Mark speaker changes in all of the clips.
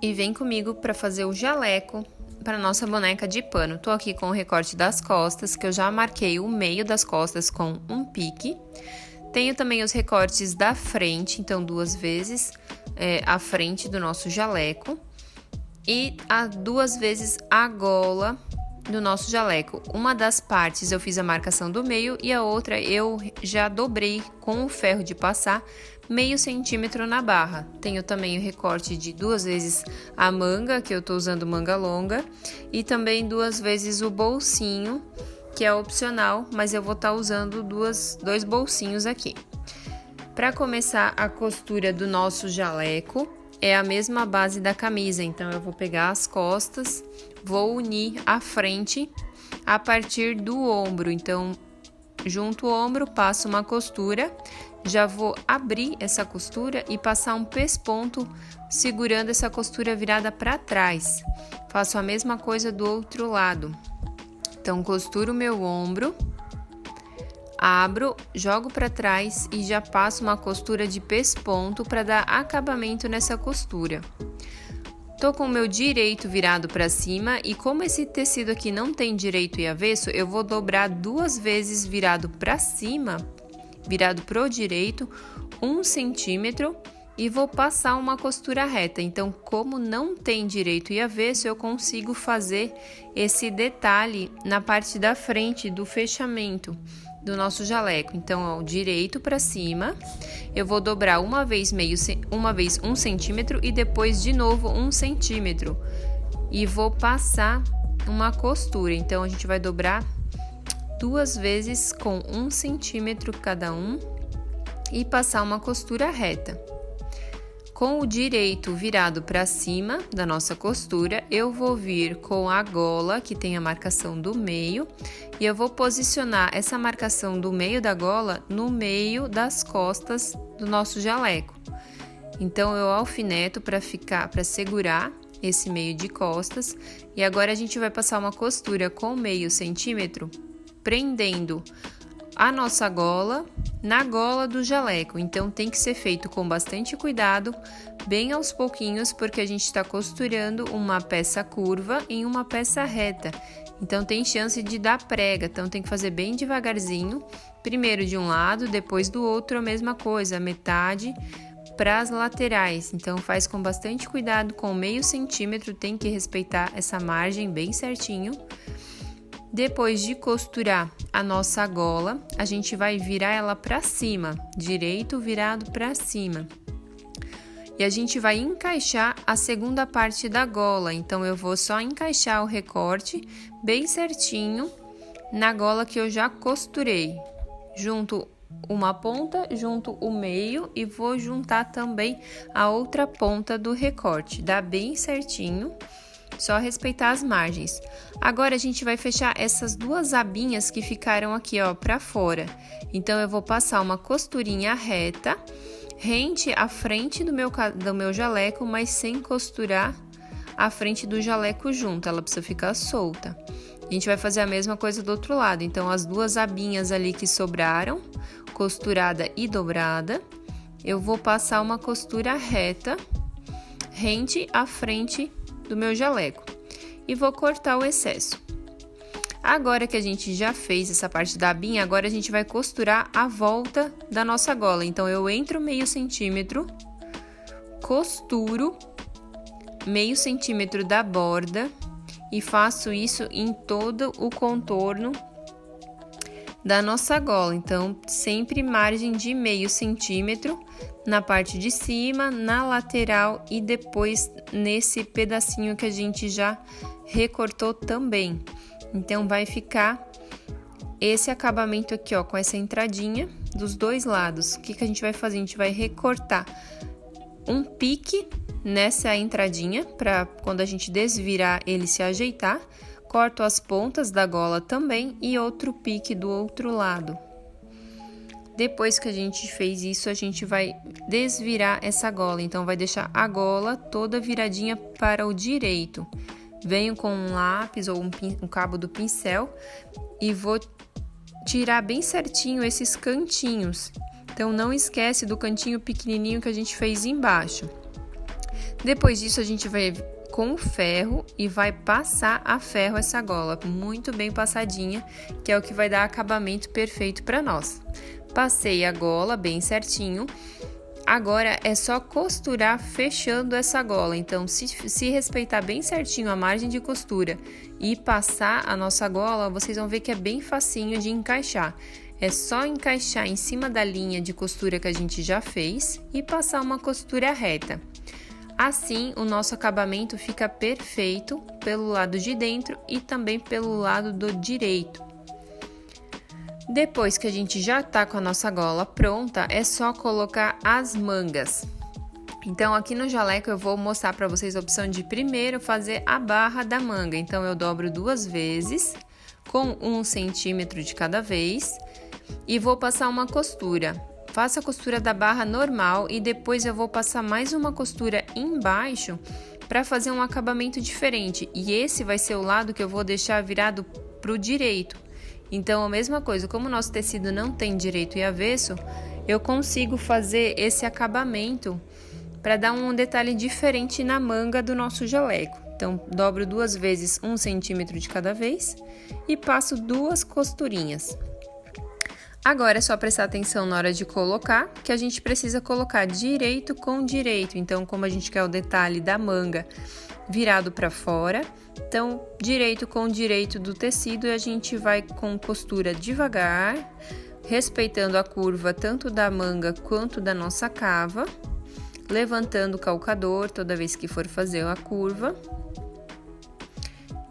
Speaker 1: e vem comigo para fazer o jaleco para nossa boneca de pano. Tô aqui com o recorte das costas, que eu já marquei o meio das costas com um pique. Tenho também os recortes da frente, então 2 vezes a frente do nosso jaleco e 2 vezes a gola do nosso jaleco. Uma das partes eu fiz a marcação do meio e a outra eu já dobrei com o ferro de passar meio centímetro na barra. Tenho também o recorte de 2 vezes a manga, que eu tô usando manga longa, e também 2 vezes o bolsinho, que é opcional, mas eu vou estar usando 2 bolsinhos aqui. Para começar a costura do nosso jaleco, é a mesma base da camisa, então eu vou pegar as costas, vou unir a frente a partir do ombro. Então, junto ao ombro, passo uma costura, já vou abrir essa costura e passar um pesponto segurando essa costura virada para trás. Faço a mesma coisa do outro lado. Então, costuro o meu ombro, abro, jogo para trás e já passo uma costura de pesponto para dar acabamento nessa costura. Tô com o meu direito virado para cima e como esse tecido aqui não tem direito e avesso, eu vou dobrar 2 vezes virado para cima, virado pro direito, 1 centímetro e vou passar uma costura reta. Então, como não tem direito e avesso, eu consigo fazer esse detalhe na parte da frente do fechamento do nosso jaleco. Então, ó, direito para cima, eu vou dobrar uma vez 1 centímetro e depois de novo 1 centímetro e vou passar uma costura. Então, a gente vai dobrar 2 vezes com 1 centímetro cada um e passar uma costura reta. Com o direito virado para cima da nossa costura, eu vou vir com a gola, que tem a marcação do meio, e eu vou posicionar essa marcação do meio da gola no meio das costas do nosso jaleco. Então, eu alfineto para segurar esse meio de costas, e agora a gente vai passar uma costura com meio centímetro, prendendo a nossa gola na gola do jaleco. Então, tem que ser feito com bastante cuidado, bem aos pouquinhos, porque a gente está costurando uma peça curva em uma peça reta. Então, tem chance de dar prega, então tem que fazer bem devagarzinho, primeiro de um lado, depois do outro a mesma coisa, metade para as laterais. Então, faz com bastante cuidado, com meio centímetro, tem que respeitar essa margem bem certinho. Depois de costurar a nossa gola, a gente vai virar ela para cima, direito virado para cima. E a gente vai encaixar a segunda parte da gola, então eu vou só encaixar o recorte bem certinho na gola que eu já costurei. Junto uma ponta, junto o meio e vou juntar também a outra ponta do recorte, dá bem certinho. Só respeitar as margens. Agora, a gente vai fechar essas 2 abinhas que ficaram aqui, ó, pra fora. Então, eu vou passar uma costurinha reta, rente à frente do meu jaleco, mas sem costurar a frente do jaleco junto. Ela precisa ficar solta. A gente vai fazer a mesma coisa do outro lado. Então, as 2 abinhas ali que sobraram, costurada e dobrada, eu vou passar uma costura reta, rente à frente do meu jaleco e vou cortar o excesso. Agora que a gente já fez essa parte da abinha, agora a gente vai costurar a volta da nossa gola. Então, eu entro meio centímetro, costuro meio centímetro da borda e faço isso em todo o contorno da nossa gola. Então, sempre margem de meio centímetro na parte de cima, na lateral e depois nesse pedacinho que a gente já recortou também. Então, vai ficar esse acabamento aqui, ó, com essa entradinha dos 2 lados. O que a gente vai fazer? A gente vai recortar um pique nessa entradinha, para quando a gente desvirar ele se ajeitar. Corto as pontas da gola também e outro pique do outro lado. Depois que a gente fez isso, a gente vai desvirar essa gola. Então, vai deixar a gola toda viradinha para o direito. Venho com um lápis ou um cabo do pincel e vou tirar bem certinho esses cantinhos. Então, não esquece do cantinho pequenininho que a gente fez embaixo. Depois disso, a gente vai com o ferro e vai passar a ferro essa gola, muito bem passadinha, que é o que vai dar acabamento perfeito para nós. Passei a gola bem certinho. Agora é só costurar fechando essa gola, então se respeitar bem certinho a margem de costura e passar a nossa gola, vocês vão ver que é bem facinho de encaixar. É só encaixar em cima da linha de costura que a gente já fez e passar uma costura reta. Assim, o nosso acabamento fica perfeito pelo lado de dentro e também pelo lado do direito. Depois que a gente já tá com a nossa gola pronta, é só colocar as mangas. Então, aqui no jaleco eu vou mostrar para vocês a opção de primeiro fazer a barra da manga. Então, eu dobro 2 vezes, com 1 centímetro de cada vez, e vou passar uma costura. Faço a costura da barra normal e depois eu vou passar mais uma costura embaixo para fazer um acabamento diferente. E esse vai ser o lado que eu vou deixar virado pro direito. Então, a mesma coisa, como o nosso tecido não tem direito e avesso, eu consigo fazer esse acabamento para dar um detalhe diferente na manga do nosso jaleco. Então, dobro 2 vezes 1 centímetro de cada vez e passo 2 costurinhas. Agora é só prestar atenção na hora de colocar, que a gente precisa colocar direito com direito. Então, como a gente quer o detalhe da manga virado para fora, então, direito com direito do tecido, a gente vai com costura devagar, respeitando a curva tanto da manga quanto da nossa cava, levantando o calcador toda vez que for fazer a curva.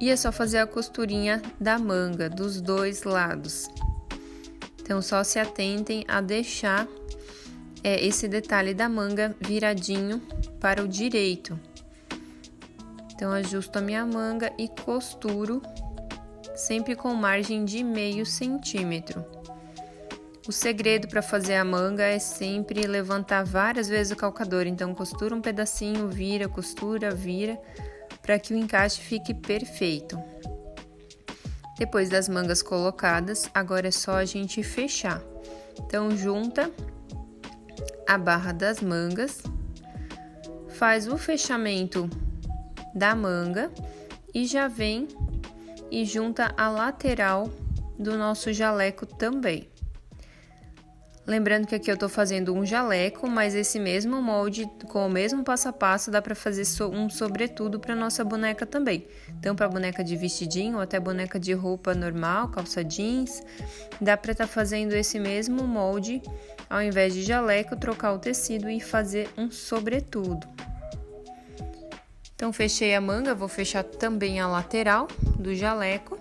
Speaker 1: E é só fazer a costurinha da manga dos 2 lados. Então, só se atentem a deixar esse detalhe da manga viradinho para o direito. Então, ajusto a minha manga e costuro, sempre com margem de meio centímetro. O segredo para fazer a manga é sempre levantar várias vezes o calcador. Então, costura um pedacinho, vira, costura, vira, para que o encaixe fique perfeito. Depois das mangas colocadas, agora é só a gente fechar. Então, junta a barra das mangas, faz o fechamento da manga e já vem e junta a lateral do nosso jaleco também. Lembrando que aqui eu tô fazendo um jaleco, mas esse mesmo molde, com o mesmo passo a passo, dá pra fazer um sobretudo pra nossa boneca também. Então, pra boneca de vestidinho ou até boneca de roupa normal, calça jeans, dá pra tá fazendo esse mesmo molde, ao invés de jaleco, trocar o tecido e fazer um sobretudo. Então, fechei a manga, vou fechar também a lateral do jaleco.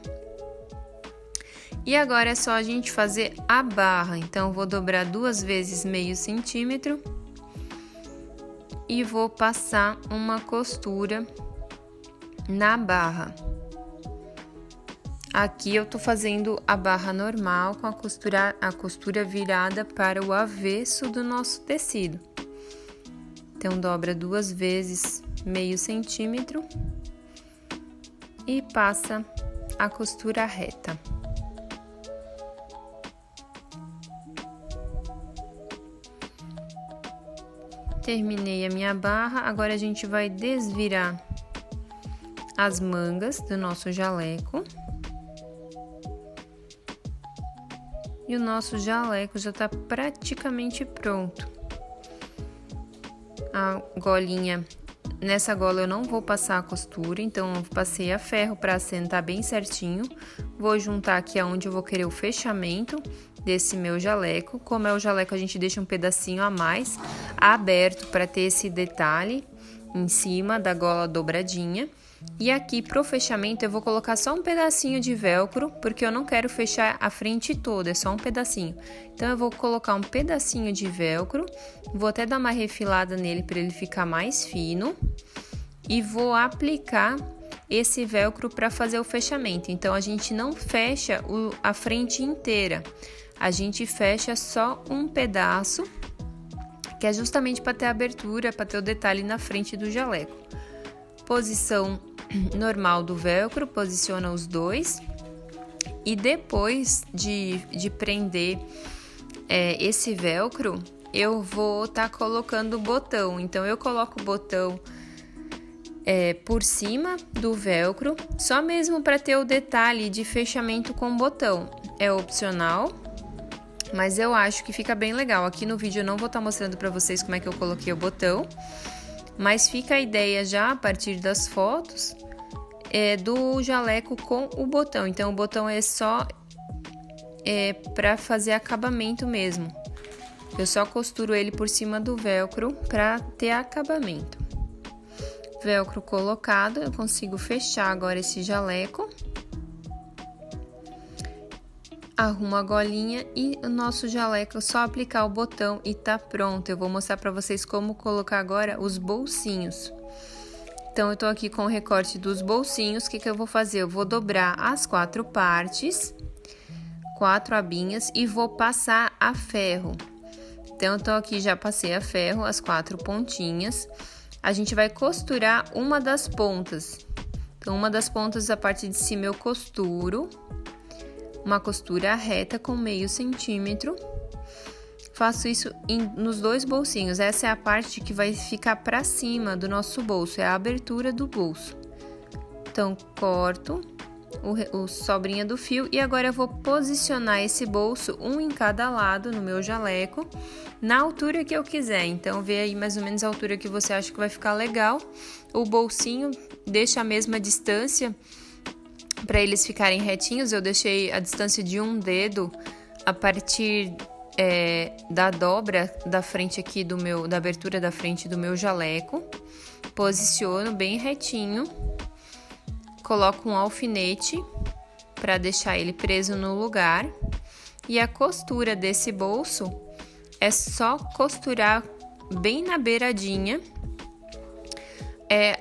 Speaker 1: E agora é só a gente fazer a barra. Então, vou dobrar 2 vezes meio centímetro e vou passar uma costura na barra. Aqui eu tô fazendo a barra normal com a costura virada para o avesso do nosso tecido. Então, dobra 2 vezes meio centímetro e passa a costura reta. Terminei a minha barra, agora a gente vai desvirar as mangas do nosso jaleco. E o nosso jaleco já tá praticamente pronto. A golinha, nessa gola eu não vou passar a costura, então eu passei a ferro para assentar bem certinho. Vou juntar aqui aonde eu vou querer o fechamento desse meu jaleco. Como é o jaleco, a gente deixa um pedacinho a mais aberto para ter esse detalhe em cima da gola dobradinha. E aqui pro fechamento eu vou colocar só um pedacinho de velcro, porque eu não quero fechar a frente toda, é só um pedacinho. Então eu vou colocar um pedacinho de velcro, vou até dar uma refilada nele para ele ficar mais fino e vou aplicar esse velcro para fazer o fechamento. Então a gente não fecha a frente inteira, a gente fecha só um pedaço, que é justamente para ter abertura, para ter o detalhe na frente do jaleco. Posição normal do velcro, posiciona os dois e depois de prender esse velcro, eu vou estar colocando o botão. Então eu coloco o botão por cima do velcro, só mesmo para ter o detalhe de fechamento com botão. É opcional, mas eu acho que fica bem legal. Aqui no vídeo eu não vou estar mostrando para vocês como é que eu coloquei o botão, mas fica a ideia já a partir das fotos do jaleco com o botão. Então o botão é só para fazer acabamento mesmo. Eu só costuro ele por cima do velcro para ter acabamento. Velcro colocado, eu consigo fechar agora esse jaleco. Arrumo a golinha e o nosso jaleco é só aplicar o botão e tá pronto. Eu vou mostrar para vocês como colocar agora os bolsinhos. Então, eu tô aqui com o recorte dos bolsinhos. O que eu vou fazer? Eu vou dobrar as 4 partes, 4 abinhas e vou passar a ferro. Então, eu tô aqui, já passei a ferro, as 4 pontinhas. A gente vai costurar uma das pontas. Então, uma das pontas, a parte de cima eu costuro. Uma costura reta com meio centímetro. Faço isso nos 2 bolsinhos. Essa é a parte que vai ficar para cima do nosso bolso, é a abertura do bolso. Então, corto o sobrinha do fio e agora eu vou posicionar esse bolso, um em cada lado no meu jaleco, na altura que eu quiser. Então, vê aí mais ou menos a altura que você acha que vai ficar legal. O bolsinho deixa a mesma distância para eles ficarem retinhos. Eu deixei a distância de 1 dedo a partir da dobra da frente aqui da abertura da frente do meu jaleco. Posiciono bem retinho. Coloco um alfinete para deixar ele preso no lugar. E a costura desse bolso é só costurar bem na beiradinha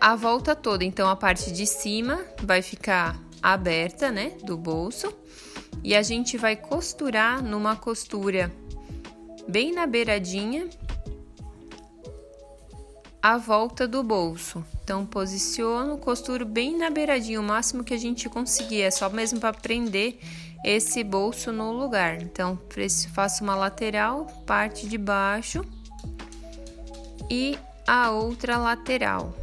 Speaker 1: a volta toda. Então, a parte de cima vai ficar aberta, né, do bolso. E a gente vai costurar numa costura bem na beiradinha a volta do bolso. Então, posiciono, costuro bem na beiradinha, o máximo que a gente conseguir. É só mesmo para prender esse bolso no lugar. Então, faço uma lateral, parte de baixo e a outra lateral.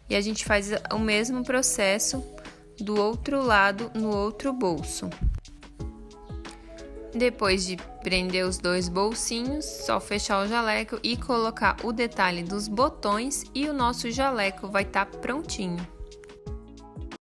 Speaker 1: E a gente faz o mesmo processo do outro lado no outro bolso. Depois de prender os 2 bolsinhos, só fechar o jaleco e colocar o detalhe dos botões e o nosso jaleco vai estar prontinho.